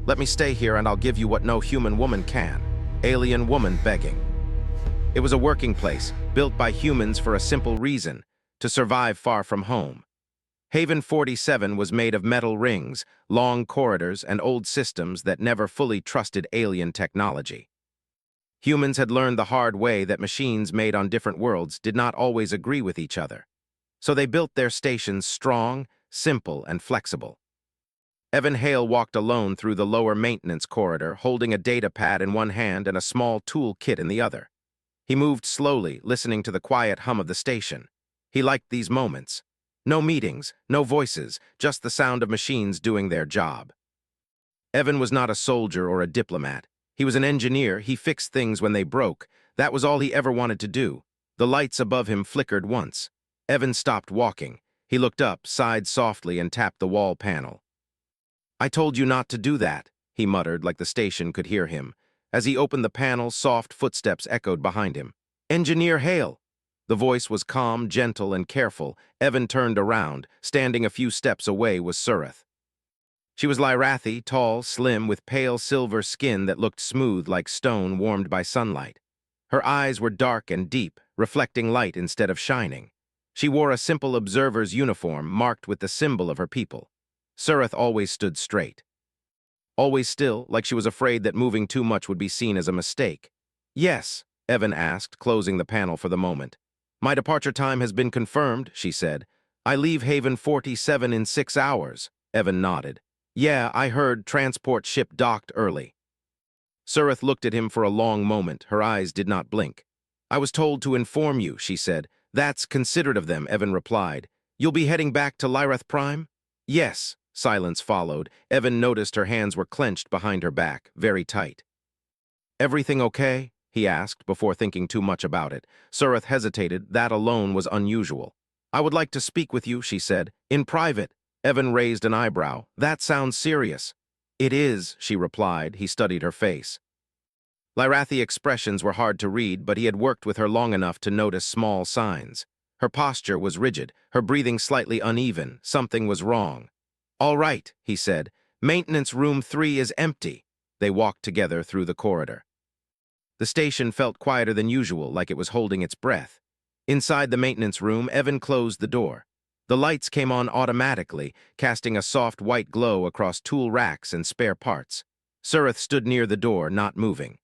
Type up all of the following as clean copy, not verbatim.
Let me stay here and I'll give you what no human woman can. Alien woman begging. It was a working place, built by humans for a simple reason, to survive far from home. Haven 47 was made of metal rings, long corridors, and old systems that never fully trusted alien technology. Humans had learned the hard way that machines made on different worlds did not always agree with each other. So they built their stations strong, simple, and flexible. Evan Hale walked alone through the lower maintenance corridor, holding a data pad in one hand and a small tool kit in the other. He moved slowly, listening to the quiet hum of the station. He liked these moments. No meetings, no voices, just the sound of machines doing their job. Evan was not a soldier or a diplomat. He was an engineer. He fixed things when they broke. That was all he ever wanted to do. The lights above him flickered once. Evan stopped walking. He looked up, sighed softly, and tapped the wall panel. "I told you not to do that," he muttered like the station could hear him. As he opened the panel, soft footsteps echoed behind him. "Engineer Hale!" The voice was calm, gentle, and careful. Evan turned around. Standing a few steps away was Surith. She was Lyrathi, tall, slim, with pale silver skin that looked smooth like stone warmed by sunlight. Her eyes were dark and deep, reflecting light instead of shining. She wore a simple observer's uniform marked with the symbol of her people. Surith always stood straight. Always still, like she was afraid that moving too much would be seen as a mistake. "Yes," Evan asked, closing the panel for the moment. "My departure time has been confirmed," she said. "I leave Haven 47 in 6 hours." Evan nodded. "Yeah, I heard transport ship docked early." Surith looked at him for a long moment. Her eyes did not blink. "I was told to inform you," she said. "That's considerate of them," Evan replied. "You'll be heading back to Lyrath Prime?" "Yes." Silence followed. Evan noticed her hands were clenched behind her back, very tight. "Everything okay?" he asked, before thinking too much about it. Surith hesitated. That alone was unusual. "I would like to speak with you," she said. "In private." Evan raised an eyebrow. "That sounds serious." "It is," she replied. He studied her face. Lyrathi expressions were hard to read, but he had worked with her long enough to notice small signs. Her posture was rigid, her breathing slightly uneven. Something was wrong. "All right," he said. "Maintenance room 3 is empty." They walked together through the corridor. The station felt quieter than usual, like it was holding its breath. Inside the maintenance room, Evan closed the door. The lights came on automatically, casting a soft white glow across tool racks and spare parts. Surith stood near the door, not moving.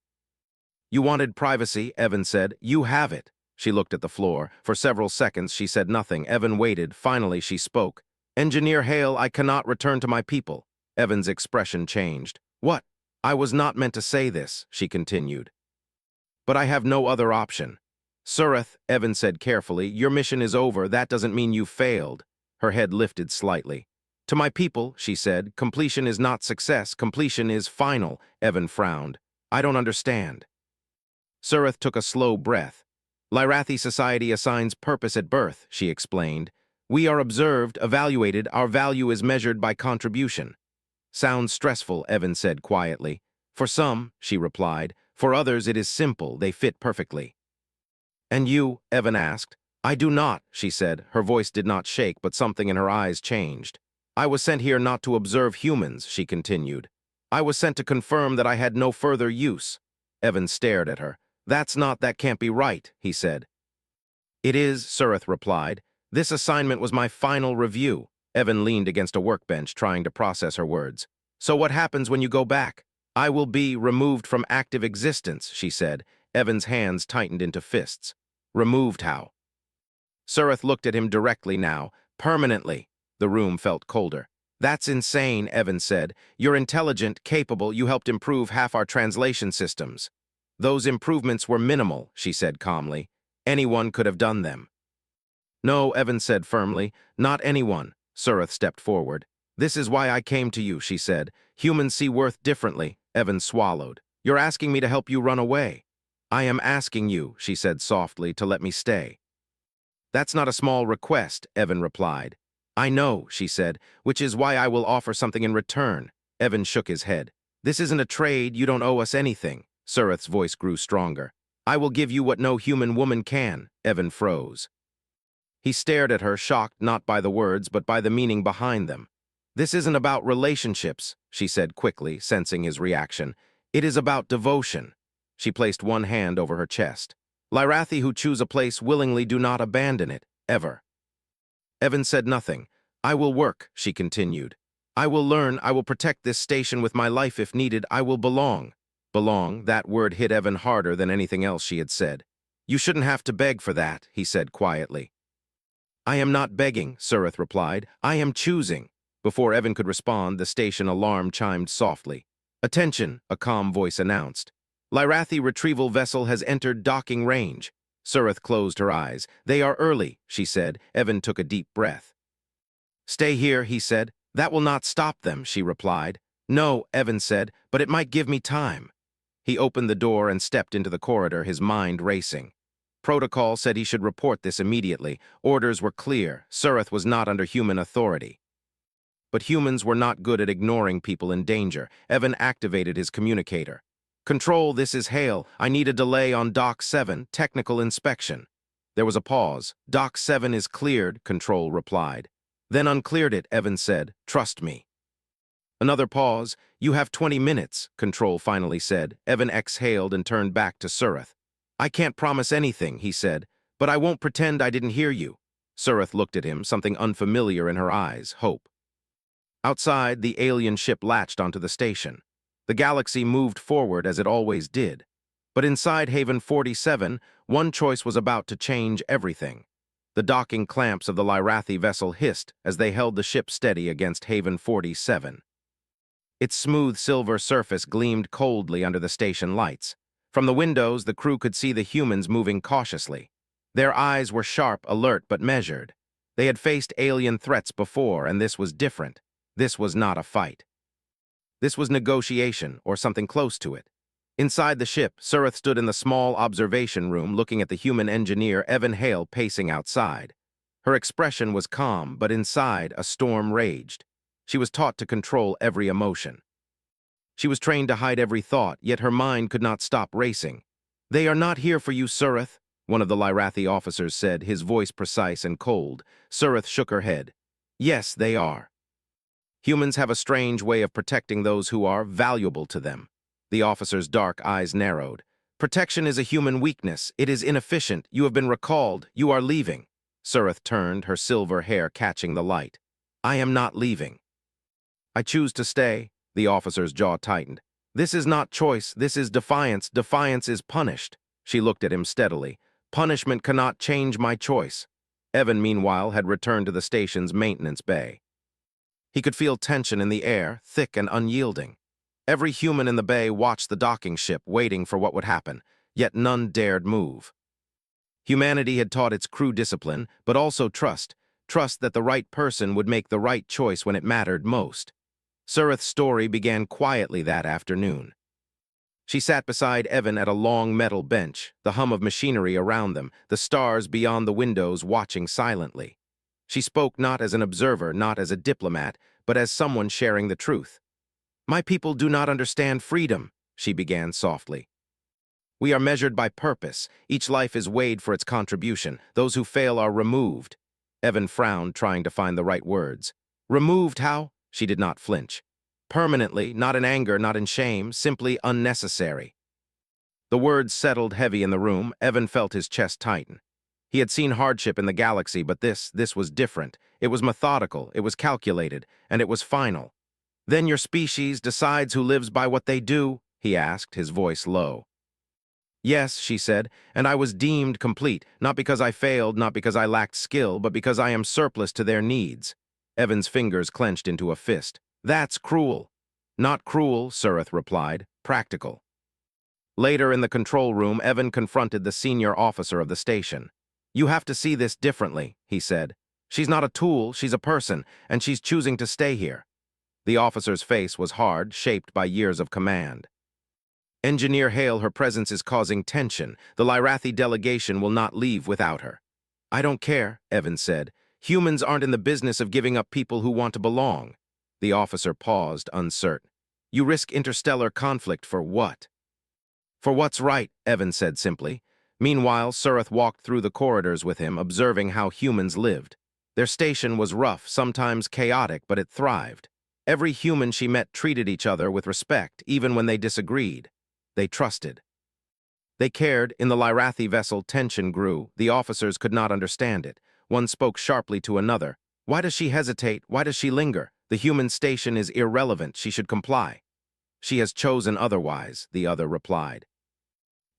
"You wanted privacy," Evan said. "You have it." She looked at the floor. For several seconds, she said nothing. Evan waited. Finally, she spoke. "Engineer Hale, I cannot return to my people." Evan's expression changed. "What?" "I was not meant to say this," she continued. "But I have no other option." "Surith," Evan said carefully, "your mission is over. That doesn't mean you failed." Her head lifted slightly. "To my people," she said, "completion is not success. Completion is final." Evan frowned. "I don't understand." Surith took a slow breath. "Lyrathi society assigns purpose at birth," she explained. "We are observed, evaluated. Our value is measured by contribution." "Sounds stressful," Evan said quietly. "For some," she replied. "For others it is simple. They fit perfectly." "And you?" Evan asked. "I do not," she said. Her voice did not shake, but something in her eyes changed. "I was sent here not to observe humans," she continued. "I was sent to confirm that I had no further use." Evan stared at her. That can't be right," he said. "It is," Surith replied. "This assignment was my final review." Evan leaned against a workbench, trying to process her words. "So what happens when you go back?" "I will be removed from active existence," she said. Evan's hands tightened into fists. "Removed how?" Surith looked at him directly now. "Permanently." The room felt colder. "That's insane," Evan said. "You're intelligent, capable. You helped improve half our translation systems." "Those improvements were minimal," she said calmly. "Anyone could have done them." "No," Evan said firmly. "Not anyone." Surith stepped forward. "This is why I came to you," she said. "Humans see worth differently." Evan swallowed. "You're asking me to help you run away." "I am asking you," she said softly, "to let me stay." "That's not a small request," Evan replied. "I know," she said, "which is why I will offer something in return." Evan shook his head. "This isn't a trade. You don't owe us anything." Surith's voice grew stronger. "I will give you what no human woman can." Evan froze. He stared at her, shocked not by the words, but by the meaning behind them. This isn't about relationships, she said quickly, sensing his reaction. It is about devotion. She placed one hand over her chest. Lyrathi who choose a place willingly do not abandon it, ever. Evan said nothing. I will work, she continued. I will learn, I will protect this station with my life if needed, I will belong. Belong, that word hit Evan harder than anything else she had said. You shouldn't have to beg for that, he said quietly. I am not begging, Surith replied. I am choosing. Before Evan could respond, the station alarm chimed softly. Attention, a calm voice announced. Lyrathi retrieval vessel has entered docking range. Surith closed her eyes. They are early, she said. Evan took a deep breath. Stay here, he said. That will not stop them, she replied. No, Evan said, but it might give me time. He opened the door and stepped into the corridor, his mind racing. Protocol said he should report this immediately. Orders were clear. Surith was not under human authority. But humans were not good at ignoring people in danger. Evan activated his communicator. Control, this is Hale. I need a delay on Dock 7, technical inspection. There was a pause. Dock 7 is cleared, Control replied. Then uncleared it, Evan said. Trust me. Another pause. You have 20 minutes, Control finally said. Evan exhaled and turned back to Surith. I can't promise anything, he said, but I won't pretend I didn't hear you. Surith looked at him, something unfamiliar in her eyes, hope. Outside, the alien ship latched onto the station. The galaxy moved forward as it always did. But inside Haven 47, one choice was about to change everything. The docking clamps of the Lyrathi vessel hissed as they held the ship steady against Haven 47. Its smooth silver surface gleamed coldly under the station lights. From the windows, the crew could see the humans moving cautiously. Their eyes were sharp, alert, but measured. They had faced alien threats before, and this was different. This was not a fight. This was negotiation, or something close to it. Inside the ship, Surith stood in the small observation room looking at the human engineer Evan Hale pacing outside. Her expression was calm, but inside, a storm raged. She was taught to control every emotion. She was trained to hide every thought, yet her mind could not stop racing. They are not here for you, Surith, one of the Lyrathi officers said, his voice precise and cold. Surith shook her head. Yes, they are. Humans have a strange way of protecting those who are valuable to them. The officer's dark eyes narrowed. Protection is a human weakness. It is inefficient. You have been recalled. You are leaving. Surith turned, her silver hair catching the light. I am not leaving. I choose to stay. The officer's jaw tightened. This is not choice. This is defiance. Defiance is punished. She looked at him steadily. Punishment cannot change my choice. Evan, meanwhile, had returned to the station's maintenance bay. He could feel tension in the air, thick and unyielding. Every human in the bay watched the docking ship, waiting for what would happen, yet none dared move. Humanity had taught its crew discipline, but also trust that the right person would make the right choice when it mattered most. Surith's story began quietly that afternoon. She sat beside Evan at a long metal bench, the hum of machinery around them, the stars beyond the windows watching silently. She spoke not as an observer, not as a diplomat, but as someone sharing the truth. My people do not understand freedom, she began softly. We are measured by purpose. Each life is weighed for its contribution. Those who fail are removed. Evan frowned, trying to find the right words. Removed how? She did not flinch. Permanently, not in anger, not in shame, simply unnecessary. The words settled heavy in the room. Evan felt his chest tighten. He had seen hardship in the galaxy, but this was different. It was methodical, it was calculated, and it was final. Then your species decides who lives by what they do, he asked, his voice low. Yes, she said, and I was deemed complete, not because I failed, not because I lacked skill, but because I am surplus to their needs. Evan's fingers clenched into a fist. That's cruel. Not cruel, Surith replied. Practical. Later in the control room, Evan confronted the senior officer of the station. You have to see this differently, he said. She's not a tool, she's a person, and she's choosing to stay here. The officer's face was hard, shaped by years of command. Engineer Hale, her presence is causing tension. The Lyrathi delegation will not leave without her. I don't care, Evan said. Humans aren't in the business of giving up people who want to belong. The officer paused, uncertain. You risk interstellar conflict for what? For what's right, Evan said simply. Meanwhile, Surith walked through the corridors with him, observing how humans lived. Their station was rough, sometimes chaotic, but it thrived. Every human she met treated each other with respect, even when they disagreed. They trusted. They cared. In the Lyrathi vessel, tension grew. The officers could not understand it. One spoke sharply to another. Why does she hesitate? Why does she linger? The human station is irrelevant. She should comply. She has chosen otherwise, the other replied.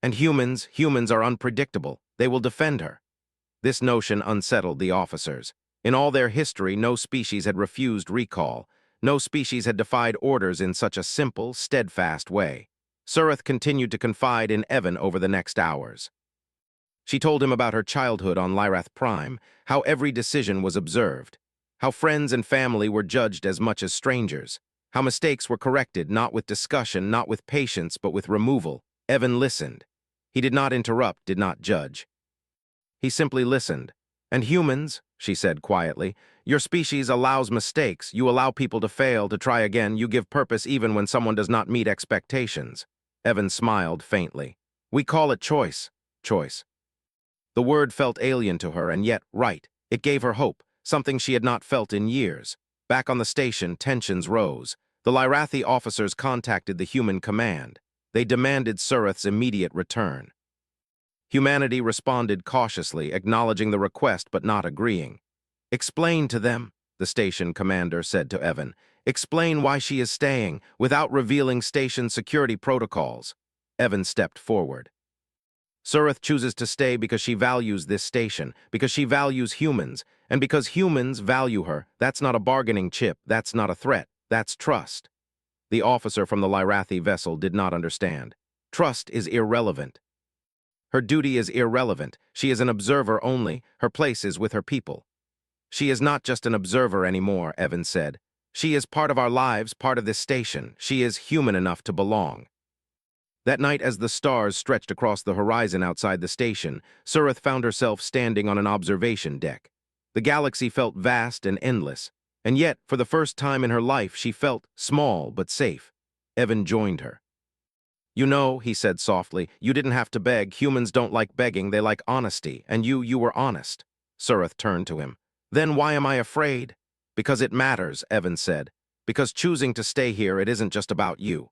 And humans are unpredictable. They will defend her. This notion unsettled the officers. In all their history, no species had refused recall. No species had defied orders in such a simple, steadfast way. Surith continued to confide in Evan over the next hours. She told him about her childhood on Lyrath Prime, how every decision was observed, how friends and family were judged as much as strangers, how mistakes were corrected not with discussion, not with patience, but with removal. Evan listened. He did not interrupt, did not judge. He simply listened. And humans, she said quietly, your species allows mistakes. You allow people to fail, to try again. You give purpose even when someone does not meet expectations. Evan smiled faintly. We call it choice. Choice. The word felt alien to her, and yet right. It gave her hope, something she had not felt in years. Back on the station, tensions rose. The Lyrathi officers contacted the human command. They demanded Surith's immediate return. Humanity responded cautiously, acknowledging the request but not agreeing. Explain to them, the station commander said to Evan. Explain why she is staying, without revealing station security protocols. Evan stepped forward. Surith chooses to stay because she values this station, because she values humans, and because humans value her. That's not a bargaining chip, that's not a threat, that's trust. The officer from the Lyrathi vessel did not understand. Trust is irrelevant. Her duty is irrelevant. She is an observer only. Her place is with her people. She is not just an observer anymore, Evan said. She is part of our lives, part of this station. She is human enough to belong. That night, as the stars stretched across the horizon outside the station, Surith found herself standing on an observation deck. The galaxy felt vast and endless, and yet, for the first time in her life, she felt small but safe. Evan joined her. You know, he said softly, you didn't have to beg. Humans don't like begging, they like honesty, and you were honest. Surith turned to him. Then why am I afraid? Because it matters, Evan said. Because choosing to stay here, it isn't just about you.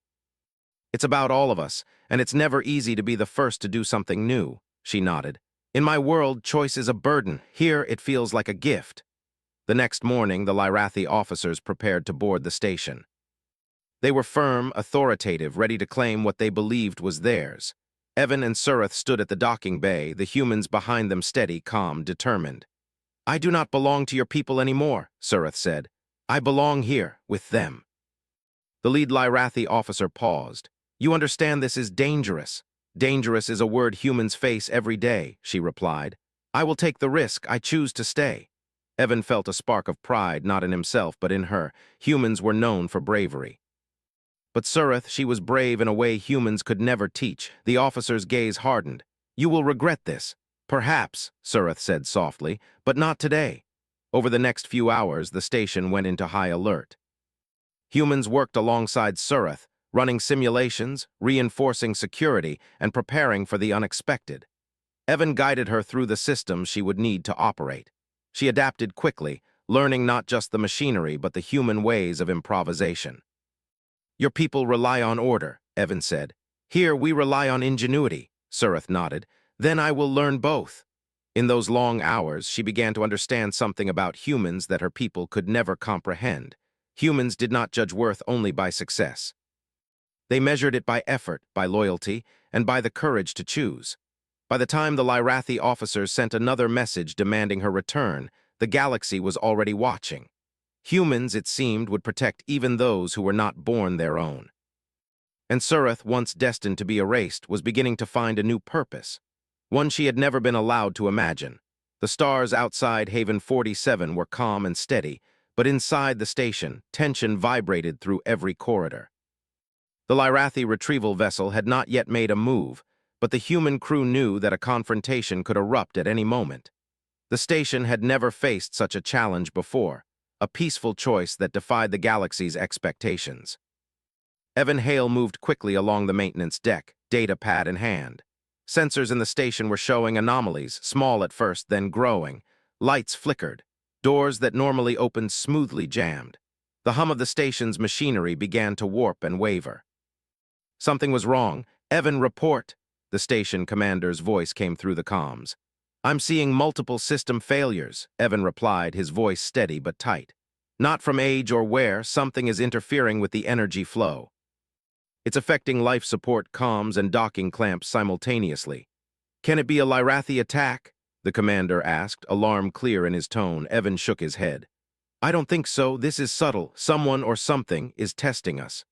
It's about all of us, and it's never easy to be the first to do something new, she nodded. In my world, choice is a burden. Here, it feels like a gift. The next morning, the Lyrathi officers prepared to board the station. They were firm, authoritative, ready to claim what they believed was theirs. Evan and Surith stood at the docking bay, the humans behind them steady, calm, determined. I do not belong to your people anymore, Surith said. I belong here, with them. The lead Lyrathi officer paused. You understand this is dangerous. Dangerous is a word humans face every day, she replied. I will take the risk. I choose to stay. Evan felt a spark of pride, not in himself, but in her. Humans were known for bravery. But Surith, she was brave in a way humans could never teach. The officer's gaze hardened. You will regret this. Perhaps, Surith said softly, but not today. Over the next few hours, the station went into high alert. Humans worked alongside Surith, running simulations, reinforcing security, and preparing for the unexpected. Evan guided her through the systems she would need to operate. She adapted quickly, learning not just the machinery but the human ways of improvisation. Your people rely on order, Evan said. Here we rely on ingenuity, Surith nodded. Then I will learn both. In those long hours, she began to understand something about humans that her people could never comprehend. Humans did not judge worth only by success. They measured it by effort, by loyalty, and by the courage to choose. By the time the Lyrathi officers sent another message demanding her return, the galaxy was already watching. Humans, it seemed, would protect even those who were not born their own. And Surith, once destined to be erased, was beginning to find a new purpose, one she had never been allowed to imagine. The stars outside Haven 47 were calm and steady, but inside the station, tension vibrated through every corridor. The Lyrathi retrieval vessel had not yet made a move, but the human crew knew that a confrontation could erupt at any moment. The station had never faced such a challenge before, a peaceful choice that defied the galaxy's expectations. Evan Hale moved quickly along the maintenance deck, data pad in hand. Sensors in the station were showing anomalies, small at first, then growing. Lights flickered. Doors that normally opened smoothly jammed. The hum of the station's machinery began to warp and waver. Something was wrong. Evan, report. The station commander's voice came through the comms. I'm seeing multiple system failures, Evan replied, his voice steady but tight. Not from age or wear, something is interfering with the energy flow. It's affecting life support comms and docking clamps simultaneously. Can it be a Lyrathi attack? The commander asked, alarm clear in his tone. Evan shook his head. I don't think so. This is subtle. Someone or something is testing us.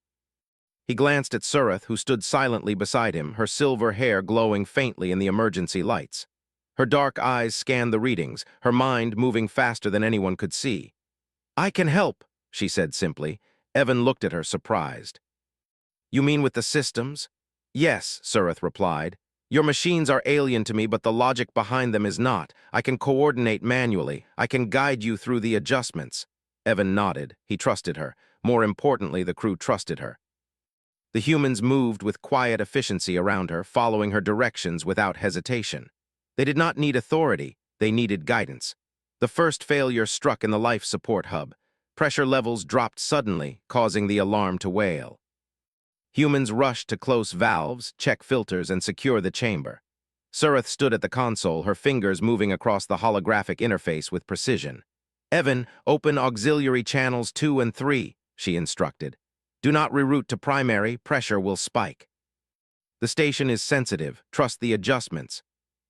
He glanced at Surith, who stood silently beside him, her silver hair glowing faintly in the emergency lights. Her dark eyes scanned the readings, her mind moving faster than anyone could see. I can help, she said simply. Evan looked at her, surprised. You mean with the systems? Yes, Surith replied. Your machines are alien to me, but the logic behind them is not. I can coordinate manually. I can guide you through the adjustments. Evan nodded. He trusted her. More importantly, the crew trusted her. The humans moved with quiet efficiency around her, following her directions without hesitation. They did not need authority. They needed guidance. The first failure struck in the life support hub. Pressure levels dropped suddenly, causing the alarm to wail. Humans rushed to close valves, check filters, and secure the chamber. Surith stood at the console, her fingers moving across the holographic interface with precision. Evan, open auxiliary channels 2 and 3, she instructed. Do not reroute to primary, pressure will spike. The station is sensitive, trust the adjustments.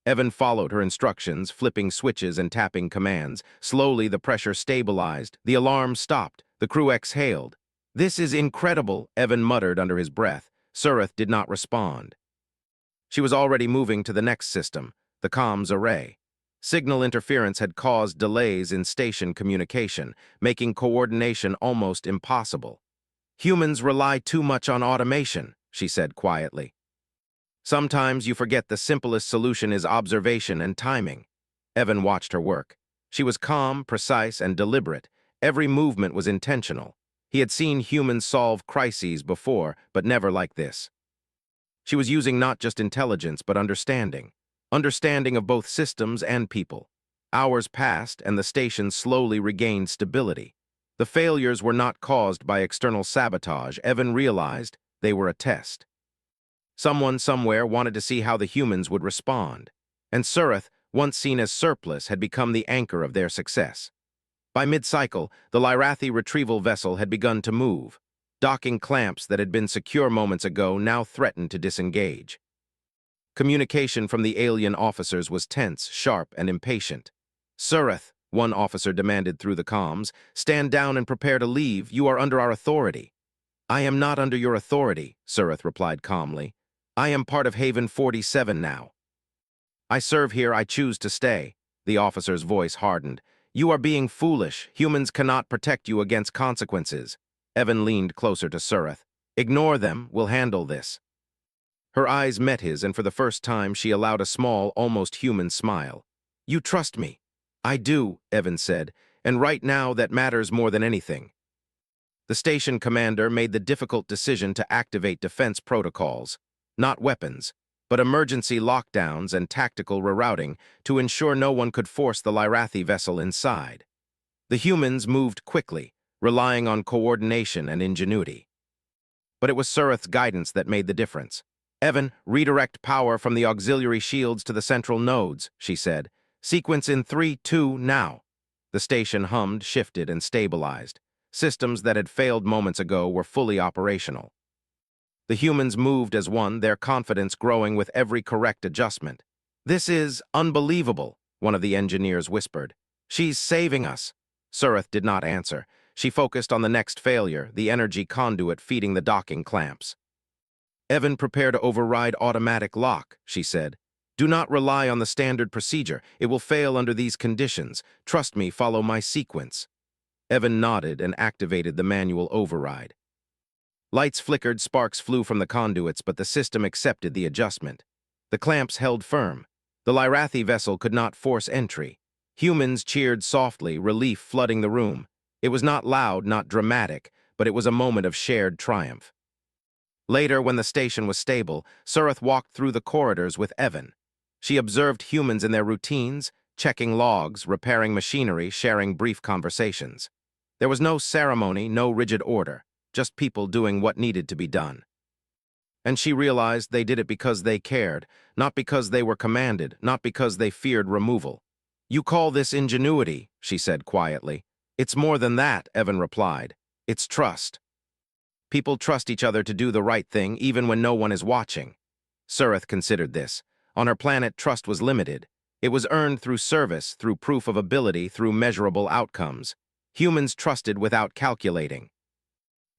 Evan followed her instructions, flipping switches and tapping commands. Slowly, the pressure stabilized. The alarm stopped. The crew exhaled. This is incredible, Evan muttered under his breath. Surith did not respond. She was already moving to the next system, the comms array. Signal interference had caused delays in station communication, making coordination almost impossible. Humans rely too much on automation, she said quietly. Sometimes you forget the simplest solution is observation and timing. Evan watched her work. She was calm, precise, and deliberate. Every movement was intentional. He had seen humans solve crises before, but never like this. She was using not just intelligence, but understanding. Understanding of both systems and people. Hours passed, and the station slowly regained stability. The failures were not caused by external sabotage. Evan realized they were a test. Someone somewhere wanted to see how the humans would respond, and Surith, once seen as surplus, had become the anchor of their success. By mid-cycle, the Lyrathi retrieval vessel had begun to move. Docking clamps that had been secure moments ago now threatened to disengage. Communication from the alien officers was tense, sharp, and impatient. Surith, one officer demanded through the comms, stand down and prepare to leave. You are under our authority. I am not under your authority, Surith replied calmly. I am part of Haven 47 now. I serve here, I choose to stay. The officer's voice hardened. You are being foolish. Humans cannot protect you against consequences. Evan leaned closer to Surith. Ignore them, we'll handle this. Her eyes met his, and for the first time she allowed a small, almost human smile. You trust me. I do, Evan said, and right now that matters more than anything. The station commander made the difficult decision to activate defense protocols. Not weapons, but emergency lockdowns and tactical rerouting to ensure no one could force the Lyrathi vessel inside. The humans moved quickly, relying on coordination and ingenuity. But it was Surith's guidance that made the difference. Evan, redirect power from the auxiliary shields to the central nodes, she said. Sequence in 3, 2, now. The station hummed, shifted, and stabilized. Systems that had failed moments ago were fully operational. The humans moved as one, their confidence growing with every correct adjustment. This is unbelievable, one of the engineers whispered. She's saving us. Surith did not answer. She focused on the next failure, the energy conduit feeding the docking clamps. Evan, prepare to override automatic lock, she said. Do not rely on the standard procedure. It will fail under these conditions. Trust me, follow my sequence. Evan nodded and activated the manual override. Lights flickered, sparks flew from the conduits, but the system accepted the adjustment. The clamps held firm. The Lyrathi vessel could not force entry. Humans cheered softly, relief flooding the room. It was not loud, not dramatic, but it was a moment of shared triumph. Later, when the station was stable, Surith walked through the corridors with Evan. She observed humans in their routines, checking logs, repairing machinery, sharing brief conversations. There was no ceremony, no rigid order, just people doing what needed to be done. And she realized they did it because they cared, not because they were commanded, not because they feared removal. "You call this ingenuity," she said quietly. "It's more than that," Evan replied. "It's trust. People trust each other to do the right thing even when no one is watching." Surith considered this. On her planet, trust was limited. It was earned through service, through proof of ability, through measurable outcomes. Humans trusted without calculating.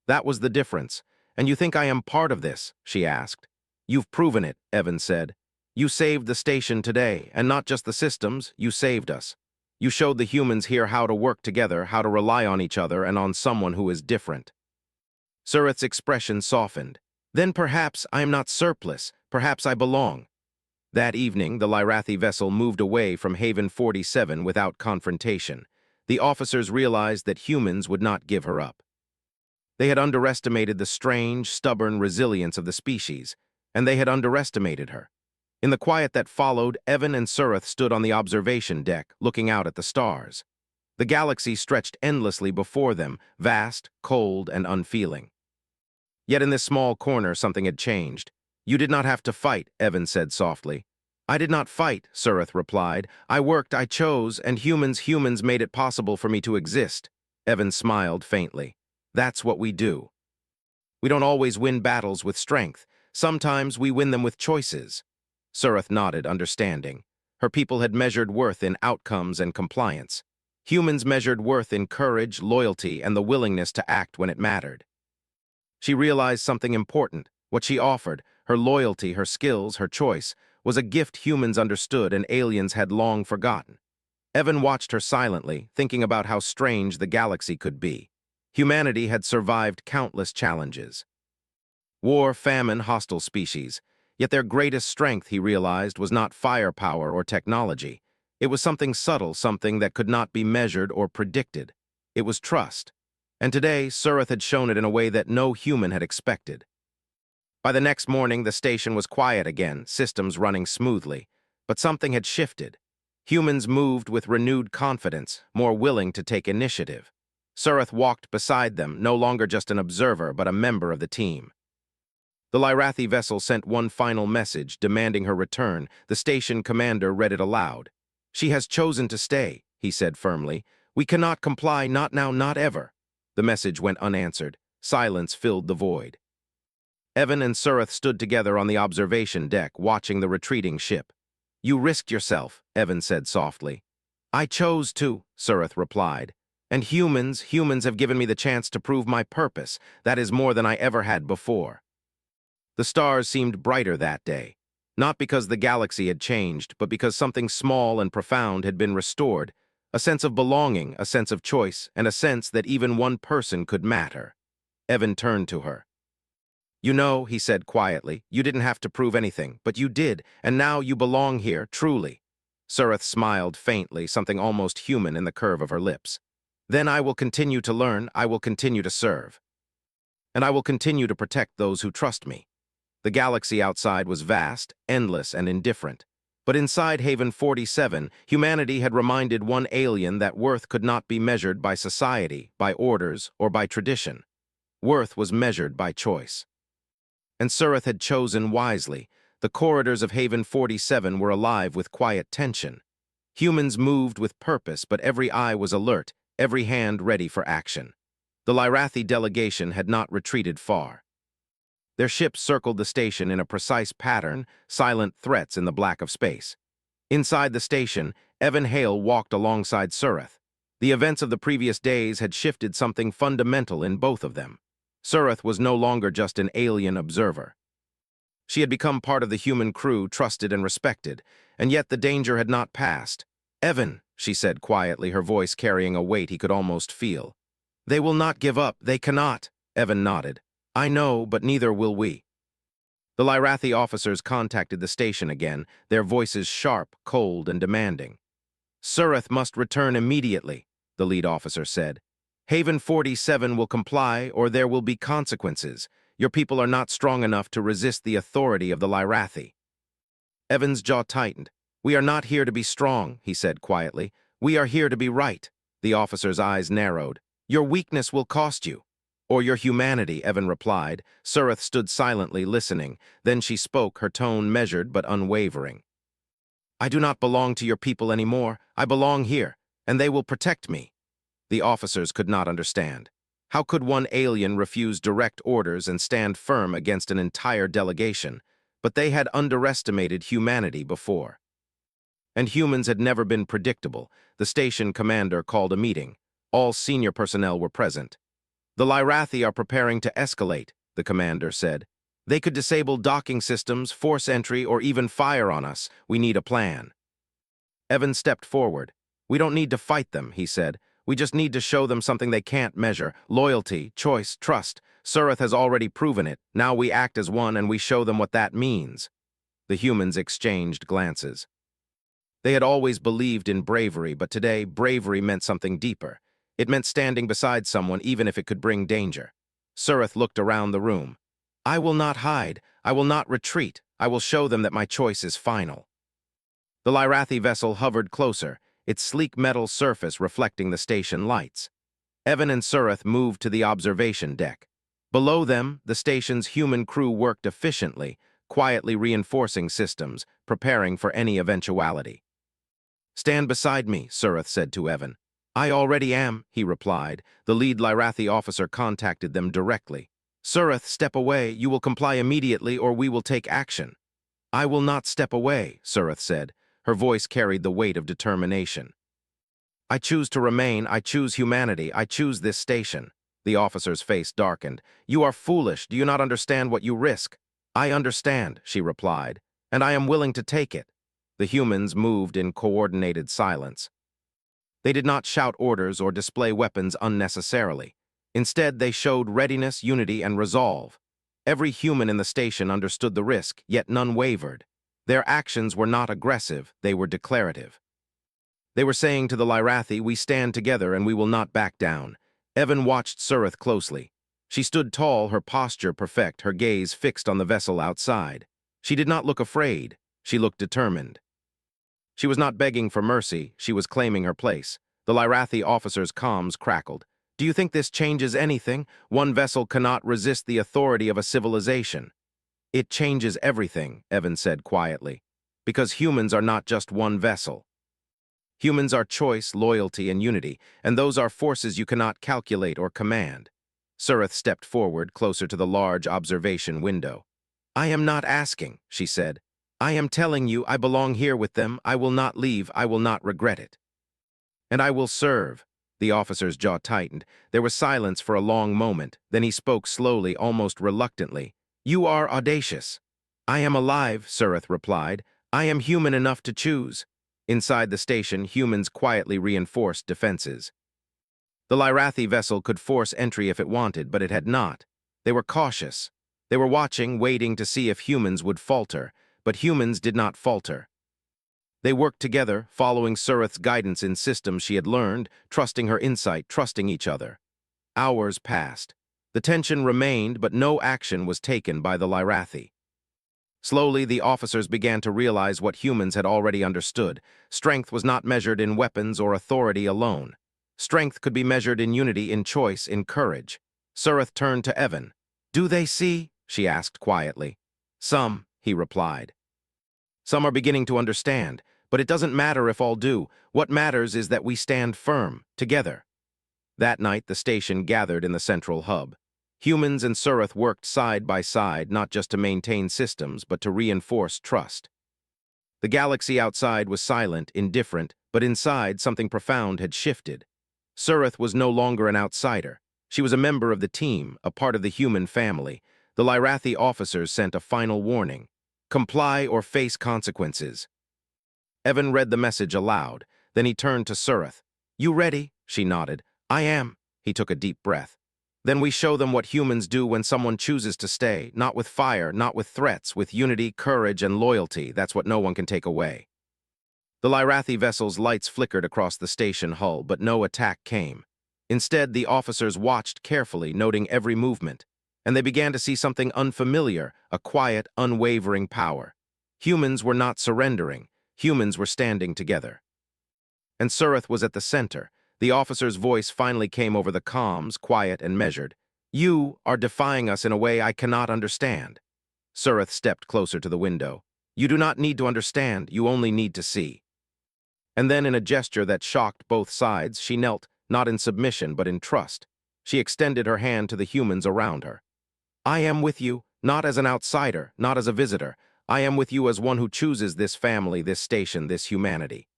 That was the difference. "And you think I am part of this?" she asked. "You've proven it," Evan said. "You saved the station today, and not just the systems, you saved us. You showed the humans here how to work together, how to rely on each other and on someone who is different." Surith's expression softened. "Then perhaps I am not surplus, perhaps I belong." That evening, the Lyrathi vessel moved away from Haven 47 without confrontation. The officers realized that humans would not give her up. They had underestimated the strange, stubborn resilience of the species, and they had underestimated her. In the quiet that followed, Evan and Surith stood on the observation deck, looking out at the stars. The galaxy stretched endlessly before them, vast, cold, and unfeeling. Yet in this small corner, something had changed. "You did not have to fight," Evan said softly. "I did not fight," Surith replied. "I worked, I chose, and humans made it possible for me to exist." Evan smiled faintly. "That's what we do. We don't always win battles with strength. Sometimes we win them with choices." Surith nodded, understanding. Her people had measured worth in outcomes and compliance. Humans measured worth in courage, loyalty, and the willingness to act when it mattered. She realized something important. What she offered, her loyalty, her skills, her choice, was a gift humans understood and aliens had long forgotten. Evan watched her silently, thinking about how strange the galaxy could be. Humanity had survived countless challenges. War, famine, hostile species. Yet their greatest strength, he realized, was not firepower or technology. It was something subtle, something that could not be measured or predicted. It was trust. And today, Surith had shown it in a way that no human had expected. By the next morning, the station was quiet again, systems running smoothly. But something had shifted. Humans moved with renewed confidence, more willing to take initiative. Surith walked beside them, no longer just an observer, but a member of the team. The Lyrathi vessel sent one final message, demanding her return. The station commander read it aloud. "She has chosen to stay," he said firmly. "We cannot comply, not now, not ever." The message went unanswered. Silence filled the void. Evan and Surith stood together on the observation deck, watching the retreating ship. "You risked yourself," Evan said softly. "I chose to," Surith replied. "And humans have given me the chance to prove my purpose. That is more than I ever had before." The stars seemed brighter that day, not because the galaxy had changed, but because something small and profound had been restored, a sense of belonging, a sense of choice, and a sense that even one person could matter. Evan turned to her. "You know," he said quietly, "you didn't have to prove anything, but you did, and now you belong here, truly." Surith smiled faintly, something almost human in the curve of her lips. "Then I will continue to learn, I will continue to serve. And I will continue to protect those who trust me." The galaxy outside was vast, endless, and indifferent. But inside Haven 47, humanity had reminded one alien that worth could not be measured by society, by orders, or by tradition. Worth was measured by choice. And Surith had chosen wisely. The corridors of Haven 47 were alive with quiet tension. Humans moved with purpose, but every eye was alert, every hand ready for action. The Lyrathi delegation had not retreated far. Their ships circled the station in a precise pattern, silent threats in the black of space. Inside the station, Evan Hale walked alongside Surith. The events of the previous days had shifted something fundamental in both of them. Surith was no longer just an alien observer. She had become part of the human crew, trusted and respected, and yet the danger had not passed. "Evan," she said quietly, her voice carrying a weight he could almost feel. "They will not give up, they cannot." Evan nodded. "I know, but neither will we." The Lyrathi officers contacted the station again, their voices sharp, cold, and demanding. "Surith must return immediately," the lead officer said. "Haven 47 will comply, or there will be consequences. Your people are not strong enough to resist the authority of the Lyrathi." Evan's jaw tightened. "We are not here to be strong," he said quietly. "We are here to be right." The officer's eyes narrowed. "Your weakness will cost you." "Or your humanity," Evan replied. Surith stood silently listening. Then she spoke, her tone measured but unwavering. "I do not belong to your people anymore. I belong here, and they will protect me." The officers could not understand. How could one alien refuse direct orders and stand firm against an entire delegation? But they had underestimated humanity before. And humans had never been predictable. The station commander called a meeting. All senior personnel were present. "The Lyrathi are preparing to escalate," the commander said. "They could disable docking systems, force entry, or even fire on us. We need a plan." Evan stepped forward. "We don't need to fight them," he said. "We just need to show them something they can't measure. Loyalty, choice, trust. Surith has already proven it. Now we act as one and we show them what that means." The humans exchanged glances. They had always believed in bravery, but today bravery meant something deeper. It meant standing beside someone even if it could bring danger. Surith looked around the room. "I will not hide. I will not retreat. I will show them that my choice is final." The Lyrathi vessel hovered closer, its sleek metal surface reflecting the station lights. Evan and Surith moved to the observation deck. Below them, the station's human crew worked efficiently, quietly reinforcing systems, preparing for any eventuality. "Stand beside me," Surith said to Evan. "I already am," he replied. The lead Lyrathi officer contacted them directly. "Surith, step away. You will comply immediately or we will take action." "I will not step away," Surith said. Her voice carried the weight of determination. "I choose to remain. I choose humanity. I choose this station." The officer's face darkened. "You are foolish. Do you not understand what you risk?" "I understand," she replied, "and I am willing to take it." The humans moved in coordinated silence. They did not shout orders or display weapons unnecessarily. Instead, they showed readiness, unity, and resolve. Every human in the station understood the risk, yet none wavered. Their actions were not aggressive, they were declarative. They were saying to the Lyrathi, "We stand together and we will not back down." Evan watched Surith closely. She stood tall, her posture perfect, her gaze fixed on the vessel outside. She did not look afraid, she looked determined. She was not begging for mercy, she was claiming her place. The Lyrathi officer's comms crackled. "Do you think this changes anything? One vessel cannot resist the authority of a civilization." "It changes everything," Evan said quietly. "Because humans are not just one vessel. Humans are choice, loyalty, and unity, and those are forces you cannot calculate or command." Surith stepped forward, closer to the large observation window. "I am not asking," she said. "I am telling you I belong here with them. I will not leave. I will not regret it. And I will serve." The officer's jaw tightened. There was silence for a long moment. Then he spoke slowly, almost reluctantly. "You are audacious." "I am alive," Surith replied. "I am human enough to choose." Inside the station, humans quietly reinforced defenses. The Lyrathi vessel could force entry if it wanted, but it had not. They were cautious. They were watching, waiting to see if humans would falter, but humans did not falter. They worked together, following Surith's guidance in systems she had learned, trusting her insight, trusting each other. Hours passed. The tension remained, but no action was taken by the Lyrathi. Slowly, the officers began to realize what humans had already understood. Strength was not measured in weapons or authority alone. Strength could be measured in unity, in choice, in courage. Surith turned to Evan. "Do they see?" she asked quietly. "Some," he replied. "Some are beginning to understand, but it doesn't matter if all do. What matters is that we stand firm, together." That night, the station gathered in the central hub. Humans and Surith worked side by side, not just to maintain systems, but to reinforce trust. The galaxy outside was silent, indifferent, but inside something profound had shifted. Surith was no longer an outsider. She was a member of the team, a part of the human family. The Lyrathi officers sent a final warning. "Comply or face consequences." Evan read the message aloud. Then he turned to Surith. "You ready?" She nodded. "I am." He took a deep breath. "Then we show them what humans do when someone chooses to stay, not with fire, not with threats, with unity, courage, and loyalty. That's what no one can take away." The Lyrathi vessel's lights flickered across the station hull, but no attack came. Instead, the officers watched carefully, noting every movement, and they began to see something unfamiliar, a quiet, unwavering power. Humans were not surrendering. Humans were standing together. And Surith was at the center. The officer's voice finally came over the comms, quiet and measured. "You are defying us in a way I cannot understand." Surith stepped closer to the window. "You do not need to understand, you only need to see." And then, in a gesture that shocked both sides, she knelt, not in submission but in trust. She extended her hand to the humans around her. "I am with you, not as an outsider, not as a visitor. I am with you as one who chooses this family, this station, this humanity."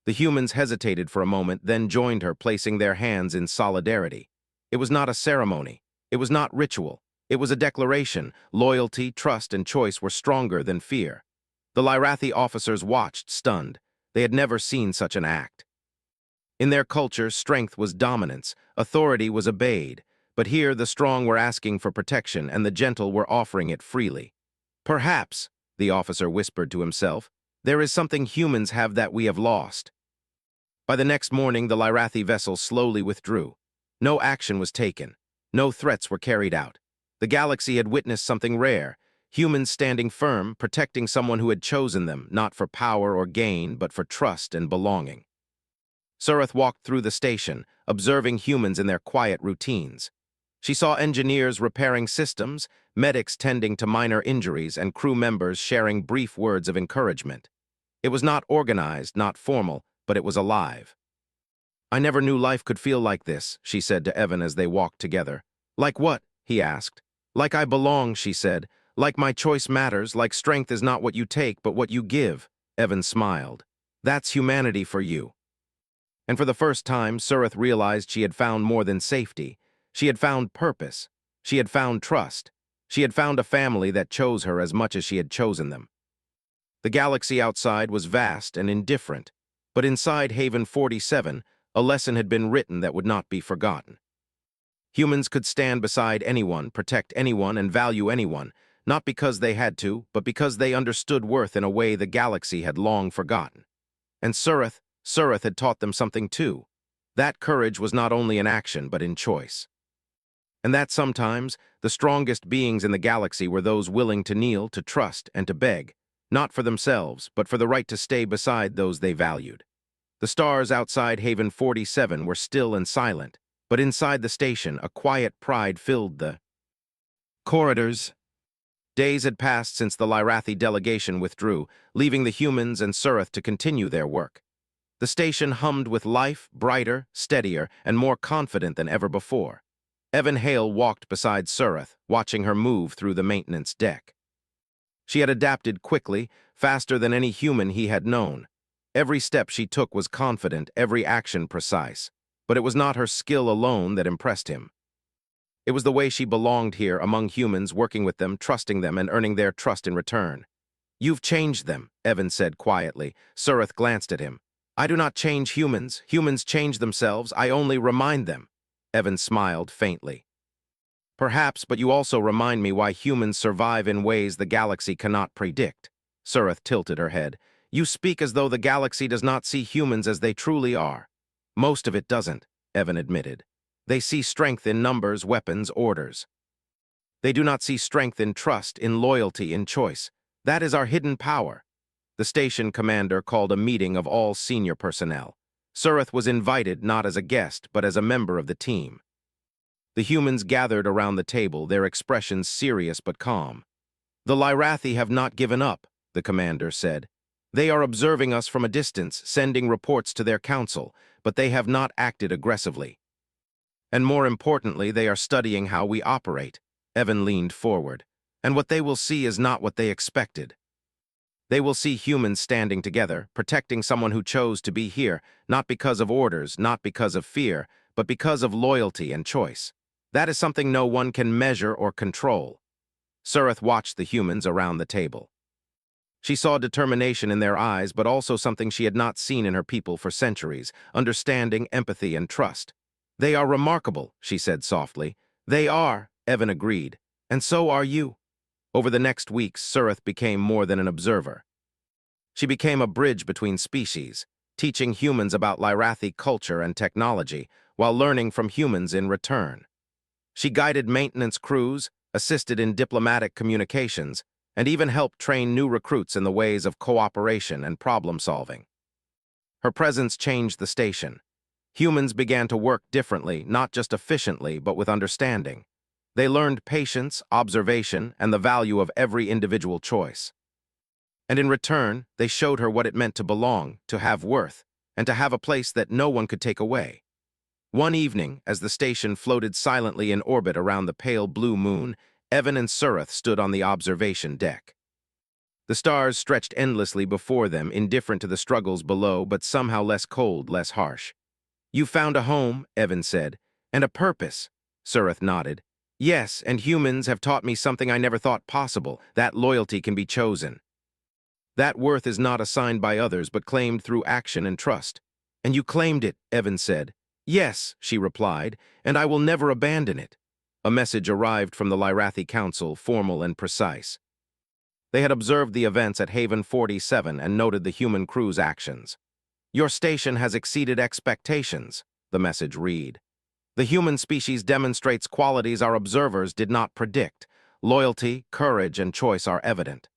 The humans hesitated for a moment, then joined her, placing their hands in solidarity. It was not a ceremony. It was not ritual. It was a declaration. Loyalty, trust, and choice were stronger than fear. The Lyrathi officers watched, stunned. They had never seen such an act. In their culture, strength was dominance, authority was obeyed, but here the strong were asking for protection and the gentle were offering it freely. "Perhaps," the officer whispered to himself, "there is something humans have that we have lost." By the next morning, the Lyrathi vessel slowly withdrew. No action was taken. No threats were carried out. The galaxy had witnessed something rare, humans standing firm, protecting someone who had chosen them, not for power or gain, but for trust and belonging. Surith walked through the station, observing humans in their quiet routines. She saw engineers repairing systems, medics tending to minor injuries, and crew members sharing brief words of encouragement. It was not organized, not formal, but it was alive. "I never knew life could feel like this," she said to Evan as they walked together. "Like what?" he asked. "Like I belong," she said. "Like my choice matters, like strength is not what you take, but what you give." Evan smiled. "That's humanity for you." And for the first time, Surith realized she had found more than safety. She had found purpose. She had found trust. She had found a family that chose her as much as she had chosen them. The galaxy outside was vast and indifferent, but inside Haven 47, a lesson had been written that would not be forgotten. Humans could stand beside anyone, protect anyone, and value anyone, not because they had to, but because they understood worth in a way the galaxy had long forgotten. And Surith had taught them something too. That courage was not only in action, but in choice. And that sometimes, the strongest beings in the galaxy were those willing to kneel, to trust, and to beg, not for themselves, but for the right to stay beside those they valued. The stars outside Haven 47 were still and silent, but inside the station, a quiet pride filled the corridors. Days had passed since the Lyrathi delegation withdrew, leaving the humans and Surith to continue their work. The station hummed with life, brighter, steadier, and more confident than ever before. Evan Hale walked beside Surith, watching her move through the maintenance deck. She had adapted quickly, faster than any human he had known. Every step she took was confident, every action precise. But it was not her skill alone that impressed him. It was the way she belonged here among humans, working with them, trusting them, and earning their trust in return. "You've changed them," Evan said quietly. Surith glanced at him. "I do not change humans. Humans change themselves. I only remind them." Evan smiled faintly. "Perhaps, but you also remind me why humans survive in ways the galaxy cannot predict." Surith tilted her head. "You speak as though the galaxy does not see humans as they truly are." "Most of it doesn't," Evan admitted. "They see strength in numbers, weapons, orders. They do not see strength in trust, in loyalty, in choice. That is our hidden power." The station commander called a meeting of all senior personnel. Surith was invited not as a guest, but as a member of the team. The humans gathered around the table, their expressions serious but calm. "The Lyrathi have not given up," the commander said. "They are observing us from a distance, sending reports to their council, but they have not acted aggressively. And more importantly, they are studying how we operate." Evan leaned forward. "And what they will see is not what they expected. They will see humans standing together, protecting someone who chose to be here, not because of orders, not because of fear, but because of loyalty and choice. That is something no one can measure or control." Surith watched the humans around the table. She saw determination in their eyes, but also something she had not seen in her people for centuries: understanding, empathy, and trust. "They are remarkable," she said softly. "They are," Evan agreed. "And so are you." Over the next weeks, Surith became more than an observer. She became a bridge between species, teaching humans about Lyrathi culture and technology, while learning from humans in return. She guided maintenance crews, assisted in diplomatic communications, and even helped train new recruits in the ways of cooperation and problem-solving. Her presence changed the station. Humans began to work differently, not just efficiently, but with understanding. They learned patience, observation, and the value of every individual choice. And in return, they showed her what it meant to belong, to have worth, and to have a place that no one could take away. One evening, as the station floated silently in orbit around the pale blue moon, Evan and Surith stood on the observation deck. The stars stretched endlessly before them, indifferent to the struggles below, but somehow less cold, less harsh. "You found a home," Evan said, "and a purpose." Surith nodded. "Yes, and humans have taught me something I never thought possible, that loyalty can be chosen. That worth is not assigned by others, but claimed through action and trust." "And you claimed it," Evan said. "Yes," she replied, "and I will never abandon it." A message arrived from the Lyrathi Council, formal and precise. They had observed the events at Haven 47 and noted the human crew's actions. "Your station has exceeded expectations," the message read. "The human species demonstrates qualities our observers did not predict. Loyalty, courage, and choice are evident.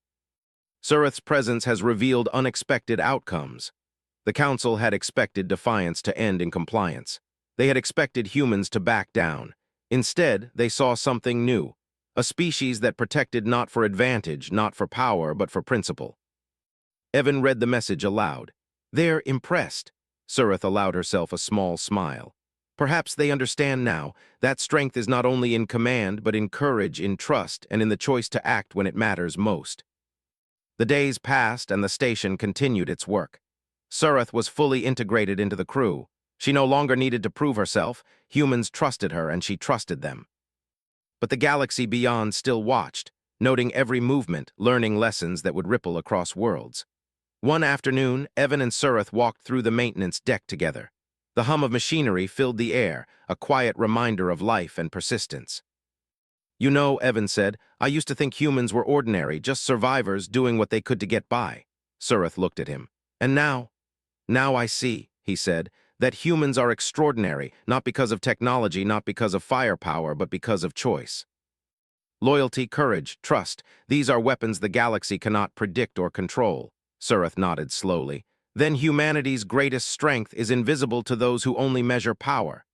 Surith's presence has revealed unexpected outcomes." The Council had expected defiance to end in compliance. They had expected humans to back down. Instead, they saw something new, a species that protected not for advantage, not for power, but for principle. Evan read the message aloud. "They're impressed." Surith allowed herself a small smile. "Perhaps they understand now that strength is not only in command, but in courage, in trust, and in the choice to act when it matters most." The days passed and the station continued its work. Surith was fully integrated into the crew. She no longer needed to prove herself. Humans trusted her and she trusted them. But the galaxy beyond still watched, noting every movement, learning lessons that would ripple across worlds. One afternoon, Evan and Surith walked through the maintenance deck together. The hum of machinery filled the air, a quiet reminder of life and persistence. "You know," Evan said, "I used to think humans were ordinary, just survivors doing what they could to get by." Surith looked at him. "And now I see," he said, "that humans are extraordinary, not because of technology, not because of firepower, but because of choice. Loyalty, courage, trust, these are weapons the galaxy cannot predict or control." Surith nodded slowly. "Then humanity's greatest strength is invisible to those who only measure power."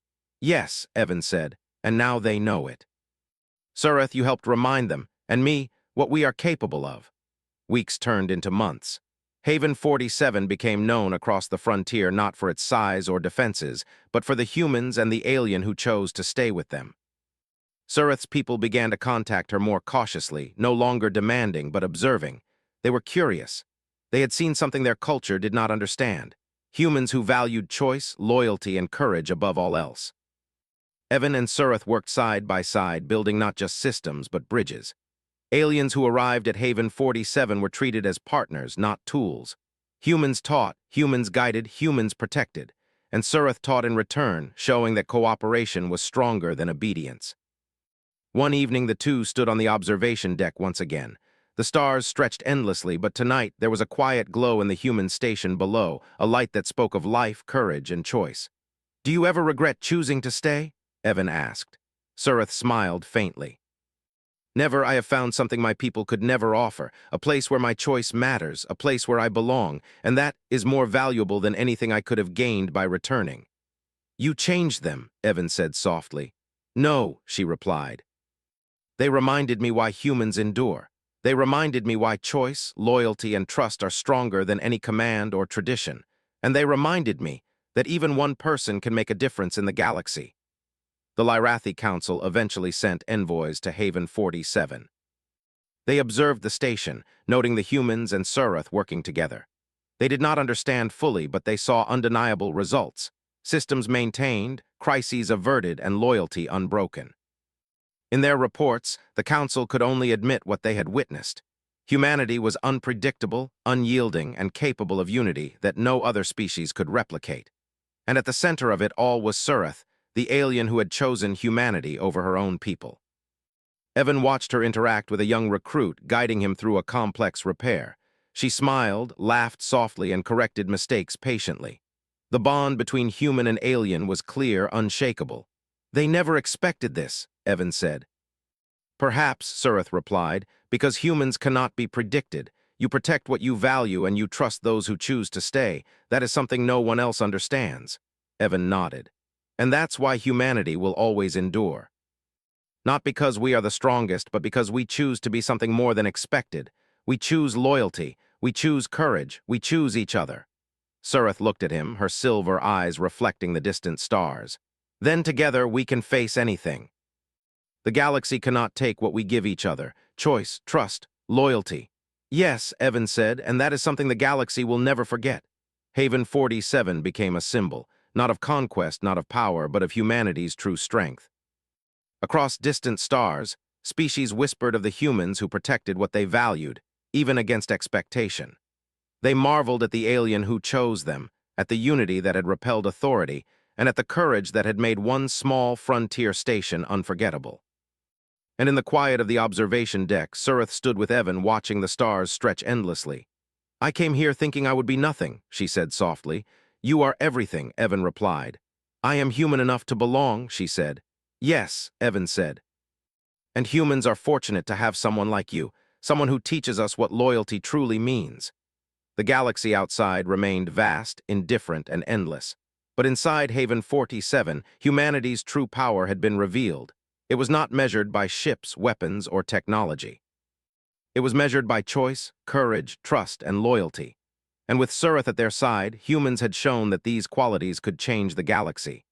"Yes," Evan said, "and now they know it. Surith, you helped remind them, and me, what we are capable of." Weeks turned into months. Haven 47 became known across the frontier not for its size or defenses, but for the humans and the alien who chose to stay with them. Surith's people began to contact her more cautiously, no longer demanding but observing. They were curious. They had seen something their culture did not understand. Humans who valued choice, loyalty, and courage above all else. Evan and Surith worked side by side, building not just systems, but bridges. Aliens who arrived at Haven 47 were treated as partners, not tools. Humans taught, humans guided, humans protected. And Surith taught in return, showing that cooperation was stronger than obedience. One evening, the two stood on the observation deck once again. The stars stretched endlessly, but tonight there was a quiet glow in the human station below, a light that spoke of life, courage, and choice. "Do you ever regret choosing to stay?" Evan asked. Surith smiled faintly. "Never. I have found something my people could never offer, a place where my choice matters, a place where I belong, and that is more valuable than anything I could have gained by returning." "You changed them," Evan said softly. "No," she replied. "They reminded me why humans endure. They reminded me why choice, loyalty, and trust are stronger than any command or tradition. And they reminded me that even one person can make a difference in the galaxy." The Lyrathi Council eventually sent envoys to Haven 47. They observed the station, noting the humans and Surith working together. They did not understand fully, but they saw undeniable results. Systems maintained, crises averted, and loyalty unbroken. In their reports, the Council could only admit what they had witnessed. Humanity was unpredictable, unyielding, and capable of unity that no other species could replicate. And at the center of it all was Surith, the alien who had chosen humanity over her own people. Evan watched her interact with a young recruit, guiding him through a complex repair. She smiled, laughed softly, and corrected mistakes patiently. The bond between human and alien was clear, unshakable. "They never expected this," Evan said. Perhaps, Surith replied, because humans cannot be predicted. You protect what you value and you trust those who choose to stay. That is something no one else understands. Evan nodded. And that's why humanity will always endure. Not because we are the strongest, but because we choose to be something more than expected. We choose loyalty. We choose courage. We choose each other. Surith looked at him, her silver eyes reflecting the distant stars. Then together we can face anything. The galaxy cannot take what we give each other. Choice, trust, loyalty. Yes, Evan said, and that is something the galaxy will never forget. Haven 47 became a symbol, not of conquest, not of power, but of humanity's true strength. Across distant stars, species whispered of the humans who protected what they valued, even against expectation. They marveled at the alien who chose them, at the unity that had repelled authority, and at the courage that had made one small frontier station unforgettable. And in the quiet of the observation deck, Surith stood with Evan watching the stars stretch endlessly. I came here thinking I would be nothing, she said softly. You are everything, Evan replied. I am human enough to belong, she said. Yes, Evan said. And humans are fortunate to have someone like you, someone who teaches us what loyalty truly means. The galaxy outside remained vast, indifferent, and endless. But inside Haven 47, humanity's true power had been revealed. It was not measured by ships, weapons, or technology. It was measured by choice, courage, trust, and loyalty. And with Surith at their side, humans had shown that these qualities could change the galaxy.